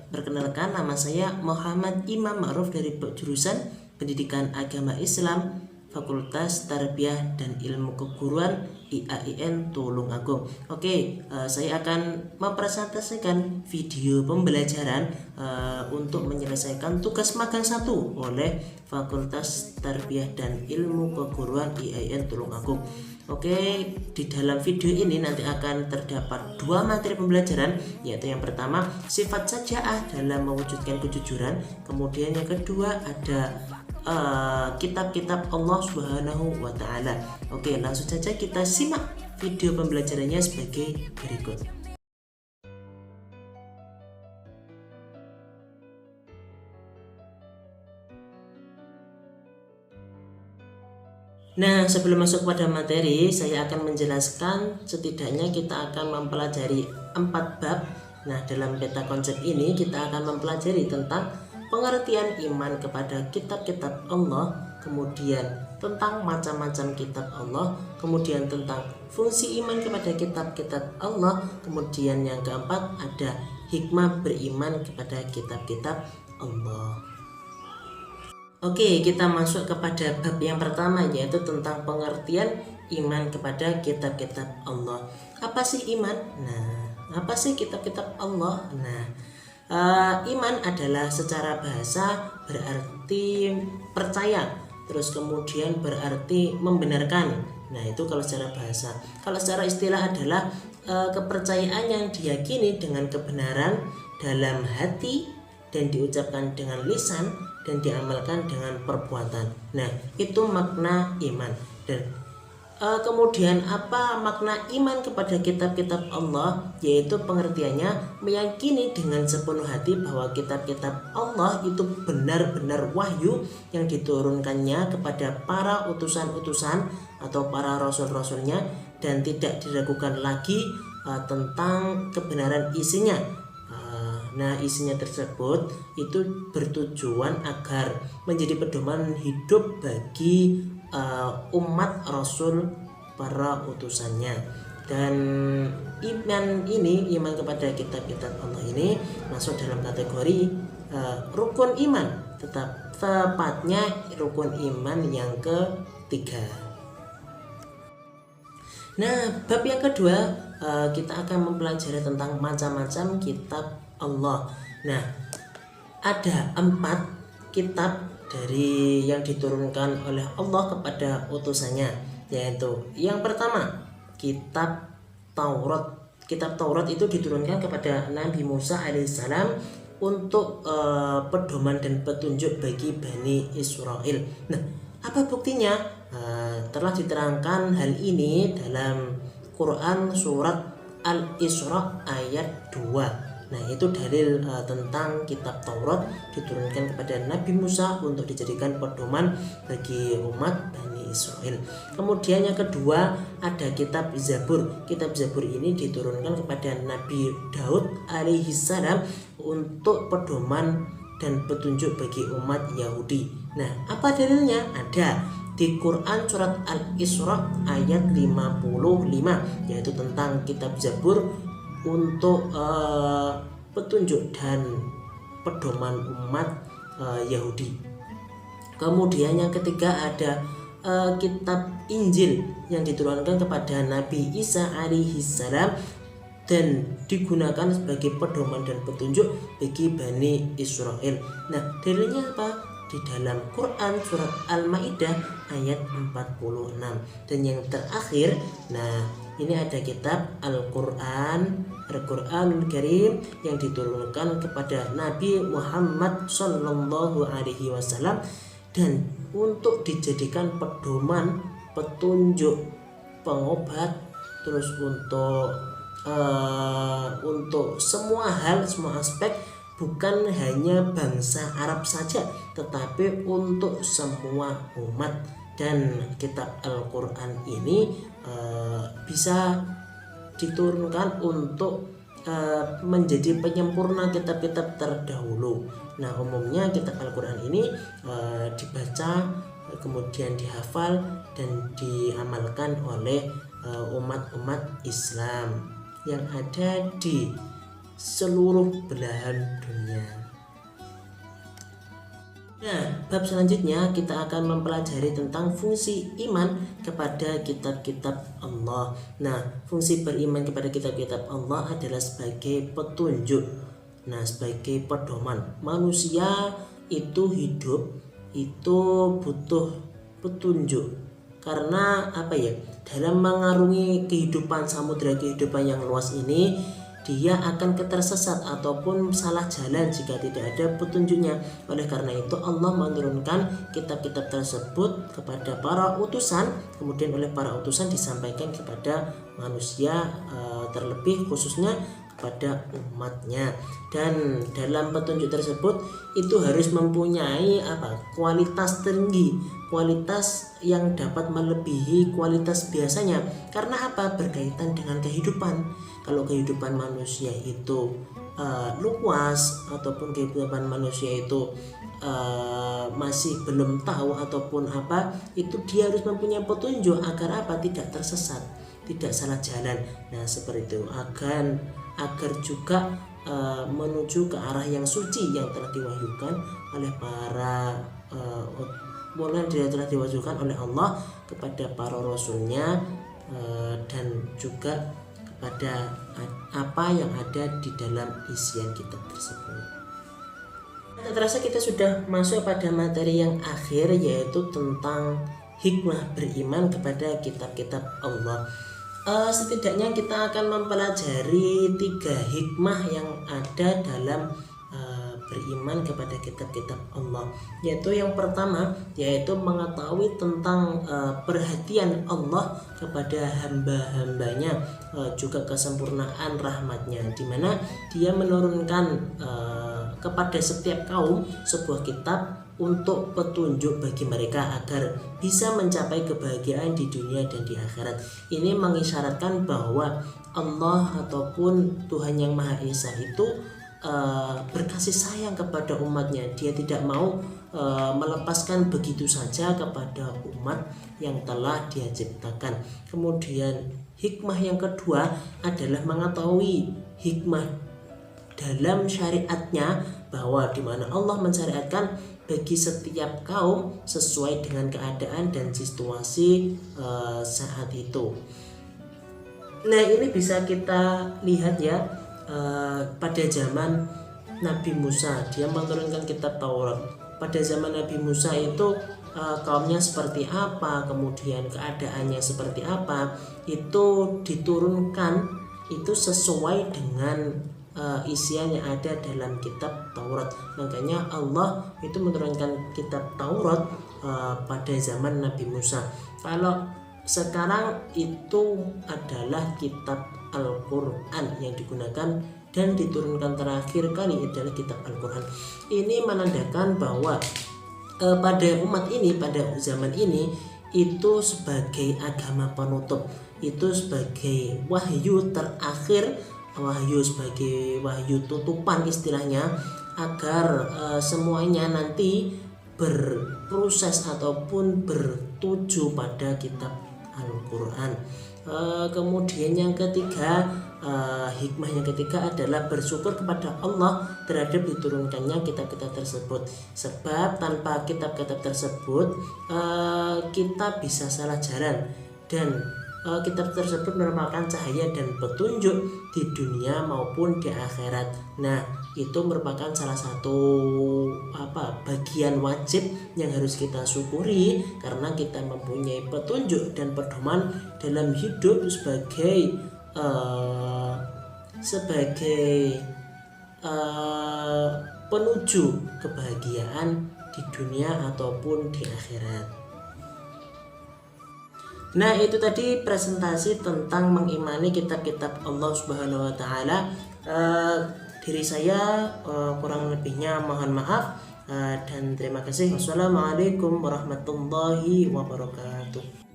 perkenalkan, nama saya Muhammad Imam Ma'ruf dari jurusan Pendidikan Agama Islam, Fakultas Tarbiyah dan Ilmu Keguruan IAIN Tulungagung. Oke, saya akan mempresentasikan video pembelajaran untuk menyelesaikan tugas magang 1 oleh Fakultas Tarbiyah dan Ilmu Keguruan IAIN Tulungagung. Oke, di dalam video ini nanti akan terdapat 2 materi pembelajaran, yaitu yang pertama sifat saja'ah dalam mewujudkan kejujuran, kemudian yang kedua ada kitab-kitab Allah Subhanahu wa Ta'ala. Oke, langsung saja kita simak video pembelajarannya sebagai berikut. Nah, sebelum masuk pada materi, saya akan menjelaskan setidaknya kita akan mempelajari 4 bab. Nah, dalam beta konsep ini kita akan mempelajari tentang pengertian iman kepada kitab-kitab Allah, kemudian tentang macam-macam kitab Allah, kemudian tentang fungsi iman kepada kitab-kitab Allah, kemudian yang keempat ada hikmah beriman kepada kitab-kitab Allah. Oke, kita masuk kepada bab yang pertama, yaitu tentang pengertian iman kepada kitab-kitab Allah. Apa sih iman? Nah, apa sih kitab-kitab Allah? Nah, iman adalah secara bahasa berarti percaya, terus kemudian berarti membenarkan. Nah, itu kalau secara bahasa. Kalau secara istilah adalah kepercayaan yang diyakini dengan kebenaran dalam hati dan diucapkan dengan lisan dan diamalkan dengan perbuatan. Nah, itu makna iman. Dan kemudian apa makna iman kepada kitab-kitab Allah? Yaitu pengertiannya meyakini dengan sepenuh hati bahwa kitab-kitab Allah itu benar-benar wahyu yang diturunkannya kepada para utusan-utusan atau para rasul-rasulnya, dan tidak diragukan lagi tentang kebenaran isinya. Nah, isinya tersebut itu bertujuan agar menjadi pedoman hidup bagi umat Rasul para utusannya. Dan iman kepada kitab-kitab Allah ini masuk dalam kategori rukun iman, tepatnya rukun iman yang ketiga. Nah, bab yang kedua kita akan mempelajari tentang macam-macam kitab Allah. Nah, ada 4 kitab dari yang diturunkan oleh Allah kepada utusannya, yaitu yang pertama kitab Taurat. Kitab Taurat itu diturunkan kepada Nabi Musa alaihissalam untuk pedoman dan petunjuk bagi Bani Israel. Nah, apa buktinya? Telah diterangkan hal ini dalam Quran surat Al-Isra ayat 2. Nah, itu dalil tentang kitab Taurat diturunkan kepada Nabi Musa untuk dijadikan pedoman bagi umat Bani Israel. Kemudian yang kedua ada kitab Zabur. Kitab Zabur ini diturunkan kepada Nabi Daud alaihissalam untuk pedoman dan petunjuk bagi umat Yahudi. Nah, apa dalilnya? Ada di Quran surat Al-Isra ayat 55, yaitu tentang kitab Zabur untuk petunjuk dan pedoman umat Yahudi. Kemudian yang ketiga ada kitab Injil yang diturunkan kepada Nabi Isa alaihissalam dan digunakan sebagai pedoman dan petunjuk bagi Bani Israel. Nah, dalilnya apa? Di dalam Quran surat Al-Maidah ayat 46. Dan yang terakhir, nah ini ada kitab Al-Quranul Karim yang diturunkan kepada Nabi Muhammad Sallallahu Alaihi Wasallam dan untuk dijadikan pedoman, petunjuk, pengobat, terus untuk semua hal, semua aspek, bukan hanya bangsa Arab saja, tetapi untuk semua umat. Dan kitab Al-Quran ini bisa diturunkan untuk menjadi penyempurna kitab-kitab terdahulu. Nah, umumnya kitab Al-Quran ini dibaca, kemudian dihafal dan diamalkan oleh umat-umat Islam yang ada di seluruh belahan dunia. Nah, bab selanjutnya kita akan mempelajari tentang fungsi iman kepada kitab-kitab Allah. Nah, fungsi beriman kepada kitab-kitab Allah adalah sebagai petunjuk. Nah, sebagai pedoman. Manusia itu hidup itu butuh petunjuk. Karena apa ya? Dalam mengarungi kehidupan samudera kehidupan yang luas ini, dia akan ketersesat ataupun salah jalan jika tidak ada petunjuknya. Oleh karena itu Allah menurunkan kitab-kitab tersebut kepada para utusan, kemudian oleh para utusan disampaikan kepada manusia, terlebih khususnya kepada umatnya. Dan dalam petunjuk tersebut itu harus mempunyai kualitas tinggi, kualitas yang dapat melebihi kualitas biasanya. Karena berkaitan dengan kehidupan. Kalau kehidupan manusia itu luas ataupun kehidupan manusia itu masih belum tahu ataupun itu dia harus mempunyai petunjuk agar tidak tersesat, tidak salah jalan. Nah, seperti itu agar juga menuju ke arah yang suci yang telah diwahyukan oleh para telah diwahyukan oleh Allah kepada para rasulnya, dan juga pada apa yang ada di dalam isian kitab tersebut. Tak terasa kita sudah masuk pada materi yang akhir, yaitu tentang hikmah beriman kepada kitab-kitab Allah. Setidaknya kita akan mempelajari 3 hikmah yang ada dalam beriman kepada kitab-kitab Allah, yaitu yang pertama yaitu mengetahui tentang perhatian Allah kepada hamba-hambanya, juga kesempurnaan rahmatnya, di mana dia menurunkan kepada setiap kaum sebuah kitab untuk petunjuk bagi mereka agar bisa mencapai kebahagiaan di dunia dan di akhirat. Ini mengisyaratkan bahwa Allah ataupun Tuhan Yang Maha Esa itu berkasih sayang kepada umatnya. Dia tidak mau melepaskan begitu saja kepada umat yang telah Dia ciptakan. Kemudian hikmah yang kedua adalah mengetahui hikmah dalam syariatnya, bahwa di mana Allah mensyariatkan bagi setiap kaum sesuai dengan keadaan dan situasi saat itu. Nah, ini bisa kita lihat ya, pada zaman Nabi Musa dia menurunkan kitab Taurat. Pada zaman Nabi Musa itu kaumnya seperti apa, kemudian keadaannya seperti apa, itu diturunkan itu sesuai dengan isian yang ada dalam kitab Taurat. Makanya Allah itu menurunkan kitab Taurat pada zaman Nabi Musa. Kalau sekarang itu adalah kitab Al-Quran yang digunakan dan diturunkan terakhir kali adalah kitab Al-Quran. Ini menandakan bahwa pada umat ini, pada zaman ini, itu sebagai agama penutup, itu sebagai wahyu terakhir, wahyu sebagai wahyu tutupan istilahnya, agar semuanya nanti berproses ataupun bertuju pada kitab Al-Quran. Kemudian yang ketiga, hikmah yang ketiga adalah bersyukur kepada Allah terhadap diturunkannya kitab-kitab tersebut. Sebab tanpa kitab-kitab tersebut kita bisa salah jalan, dan kitab tersebut merupakan cahaya dan petunjuk di dunia maupun di akhirat. Nah, itu merupakan salah satu bagian wajib yang harus kita syukuri, karena kita mempunyai petunjuk dan pedoman dalam hidup sebagai penuju kebahagiaan di dunia ataupun di akhirat. Nah, itu tadi presentasi tentang mengimani kitab-kitab Allah Subhanahu wa taala. Diri saya kurang lebihnya mohon maaf, dan terima kasih. Wassalamualaikum warahmatullahi wabarakatuh.